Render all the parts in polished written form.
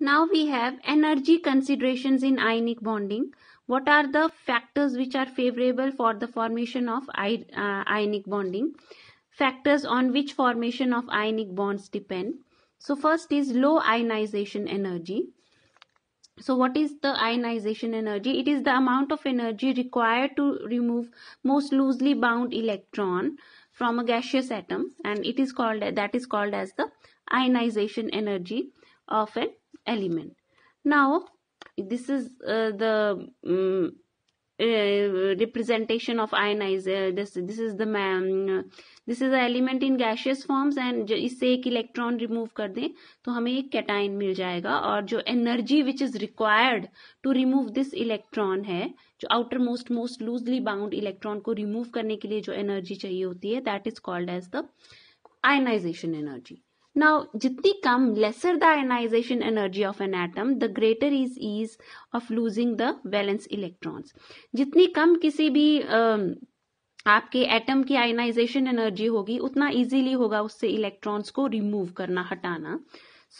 Now we have energy considerations in ionic bonding. What are the factors which are favorable for the formation of ionic bonding? Factors on which formation of ionic bonds depend. So first is low ionization energy. So what is the ionization energy? It is the amount of energy required to remove most loosely bound electron from a gaseous atom, and it is called as the ionization energy of an element. Now this is the representation of ionizer. This is the this is the element in gaseous forms, and इससे एक electron remove कर दें तो हमें एक cation मिल जाएगा, और जो energy which is required to remove this electron है, जो outermost loosely bound electron को रिमूव करने के लिए जो एनर्जी चाहिए होती है, that is called as the ionisation energy. Now, जितनी कम lesser the ionization energy of an atom, the greater is ease of losing the valence electrons. जितनी कम किसी भी आपके एटम की आयनाइजेशन एनर्जी होगी, उतना इजीली होगा उससे इलेक्ट्रॉन्स को रिमूव करना, हटाना.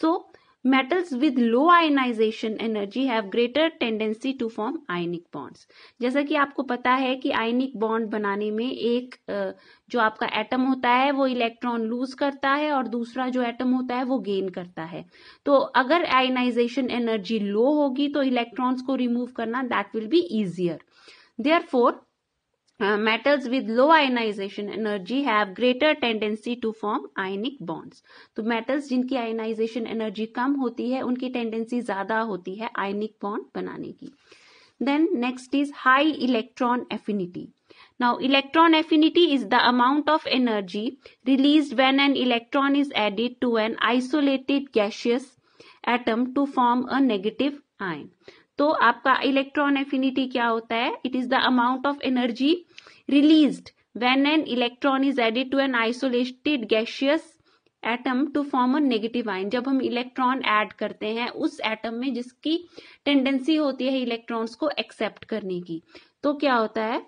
सो metals with low ionization energy have greater tendency to form ionic bonds. जैसा कि आपको पता है कि आयनिक बॉन्ड बनाने में एक जो आपका एटम होता है वो इलेक्ट्रॉन लूज करता है और दूसरा जो एटम होता है वो गेन करता है. तो अगर आयनाइजेशन एनर्जी लो होगी तो इलेक्ट्रॉन्स को रिमूव करना that will be easier. Therefore metals with low ionization energy have greater tendency to form ionic bonds. तो metals जिनकी ionization energy कम होती है उनकी tendency ज़्यादा होती है ionic bond बनाने की. Then next is high electron affinity. Now electron affinity is the amount of energy released when an electron is added to an isolated gaseous atom to form a negative ion. तो आपका electron affinity क्या होता है? It is the amount of energy released when an electron is added to an isolated gaseous atom to form a negative ion. जब हम electron add करते हैं उस एटम में जिसकी टेंडेंसी होती है इलेक्ट्रॉन्स को एक्सेप्ट करने की, तो क्या होता है?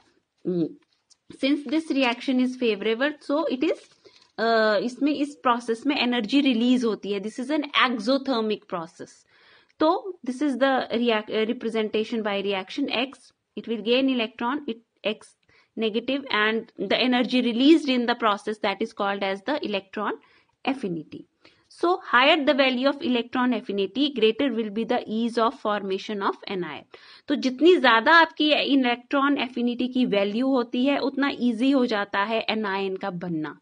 Since this reaction is favourable, so it is इसमें इस प्रोसेस में एनर्जी रिलीज होती है. This is an exothermic process. So this is the representation by reaction X. It will gain electron, X negative, and the energy released in the process, that is called as the electron affinity. So higher the value of electron affinity, greater will be the ease of formation of anion. तो जितनी ज्यादा आपकी electron affinity की value होती है उतना easy हो जाता है एनायन का बनना,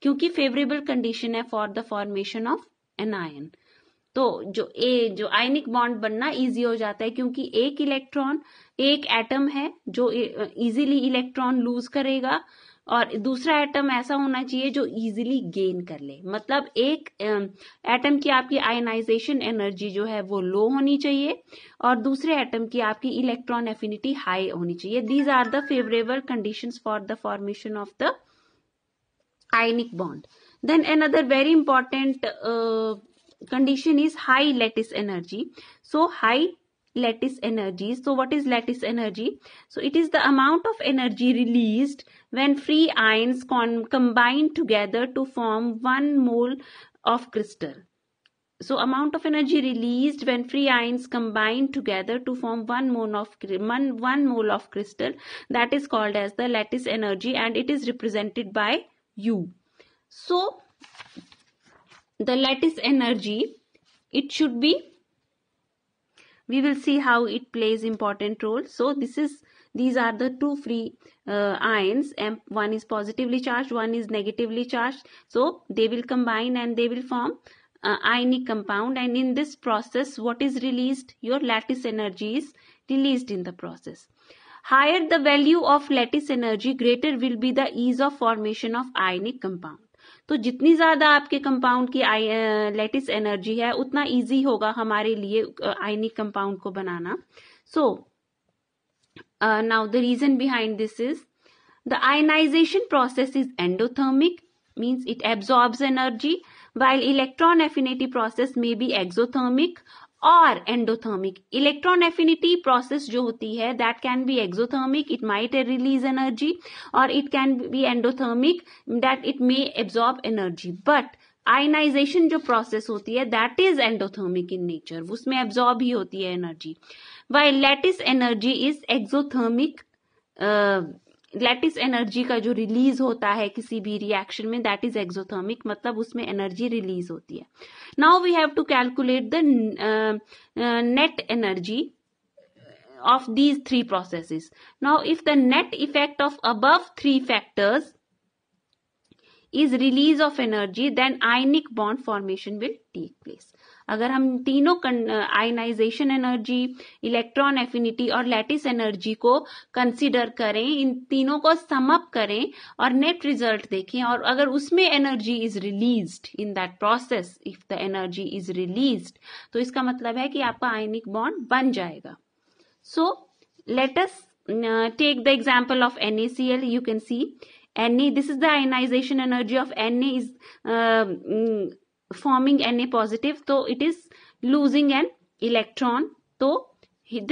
क्योंकि फेवरेबल कंडीशन है for the formation of anion. तो जो आयनिक बॉन्ड बनना इजी हो जाता है, क्योंकि एक इलेक्ट्रॉन, एक एटम है जो इजीली इलेक्ट्रॉन लूज करेगा, और दूसरा एटम ऐसा होना चाहिए जो इजीली गेन कर ले. मतलब एक एटम की आपकी आयनाइजेशन एनर्जी जो है वो लो होनी चाहिए और दूसरे एटम की आपकी इलेक्ट्रॉन एफिनिटी हाई होनी चाहिए. These are the favourable conditions for the formation of the ionic bond. Then another very important condition is high lattice energy. So high lattice energy. So what is lattice energy? So it is the amount of energy released when free ions combine together to form 1 mole of crystal. So amount of energy released when free ions combine together to form 1 mole of crystal, that is called as the lattice energy, and it is represented by U. So the lattice energy, it should be, we will see how it plays important role. So these are the two free ions, and one is positively charged, one is negatively charged. So they will combine and they will form ionic compound, and in this process what is released? Your lattice energy is released in the process. Higher the value of lattice energy, greater will be the ease of formation of ionic compound. तो जितनी ज्यादा आपके compound की lattice energy है उतना easy होगा हमारे लिए आयनिक कंपाउंड को बनाना. So now the reason behind this is the ionisation process is endothermic, means it absorbs energy, while electron affinity process may be exothermic और एंडोथर्मिक. इलेक्ट्रॉन एफिनिटी प्रोसेस जो होती है that can be exothermic, it might release energy, और it can be endothermic that it may absorb energy. But ionisation जो process होती है that is endothermic in nature, उसमें absorb ही होती है energy, while lattice energy is exothermic. Lattice energy का जो रिलीज होता है किसी भी रिएक्शन में दैट इज एक्सोथर्मिक, मतलब उसमें एनर्जी रिलीज होती है। Now we have to calculate the net energy of these three processes. Now if the net effect of above three factors is release of energy, then ionic bond formation will take place. अगर हम तीनों ionization energy, electron affinity और lattice energy को consider करें, इन तीनों को sum up करें और नेट रिजल्ट देखें, और अगर उसमें energy is released in that process, if the energy is released, तो इसका मतलब है कि आपका आयनिक बॉन्ड बन जाएगा। So let us take the example of NaCl. You can see Na, this is the ionization energy of Na is forming Na positive, so it is losing an electron. So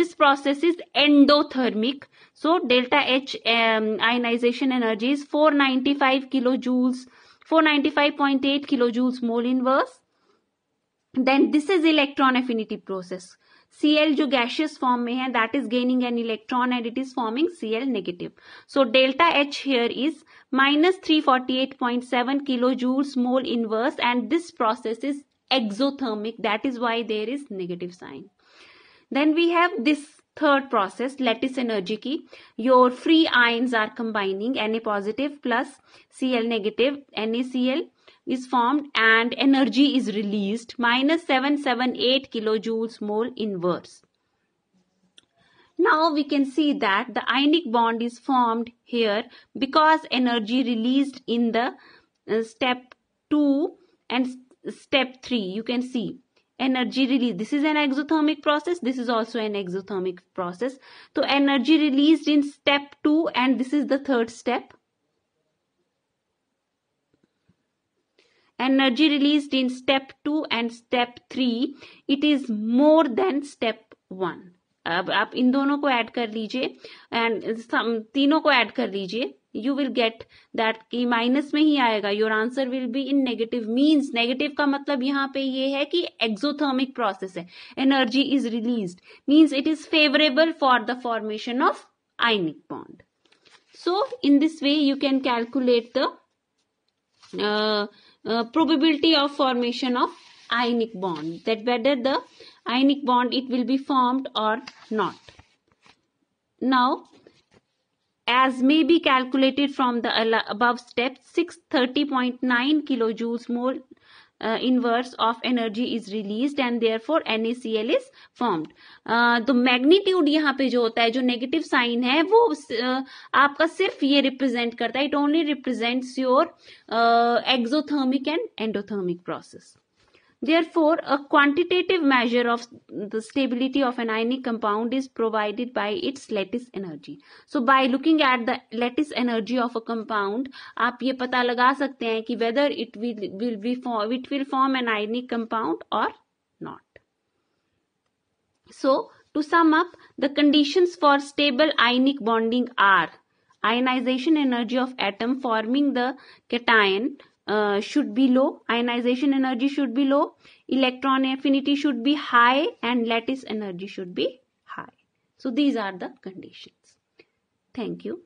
this process is endothermic. So delta H ionization energy is 495 kilojoules, 495.8 kilojoules mole inverse. Then this is electron affinity process. Cl जो gaseous form में है that is gaining an electron and it is forming Cl negative. So delta H here is minus 348.7 kilojoules mole inverse, and this process is exothermic, that is why there is negative sign. Then we have this third process, lattice energy की, your free ions are combining, Na positive plus Cl negative, NaCl is formed and energy is released, minus 778 kilojoules mole inverse. Now we can see that the ionic bond is formed here because energy released in the step 2 and step 3. You can see energy release. This is an exothermic process. This is also an exothermic process. So energy released in step 2 and this is the third step. Energy released in step 2 and step 3, it is more than step 1. अब आप इन दोनों को add कर लीजिए and तीनों को add कर लीजिए, यू विल गेट दैट कि माइनस में ही आएगा, your answer will be in negative. Means negative का मतलब यहाँ पे ये है कि एक्सोथर्मिक प्रोसेस है, energy is released, means it is favourable for the formation of ionic bond. So in this way you can calculate the probability of formation of ionic bond, that whether the ionic bond it will be formed or not. Now as may be calculated from the above step, 630.9 kilojoules mole inverse of energy is released and therefore NaCl is formed. तो magnitude यहाँ पे जो होता है, जो negative sign है, वो आपका सिर्फ ये रिप्रेजेंट करता है, it only represents your exothermic and endothermic process. Therefore, a quantitative measure of the stability of an ionic compound is provided by its lattice energy. So, by looking at the lattice energy of a compound, आप ये पता लगा सकते हैं कि whether it will form an ionic compound or not. So, to sum up, the conditions for stable ionic bonding are ionization energy of atom forming the cation should be low, ionization energy should be low, electron affinity should be high, and lattice energy should be high. So these are the conditions. Thank you.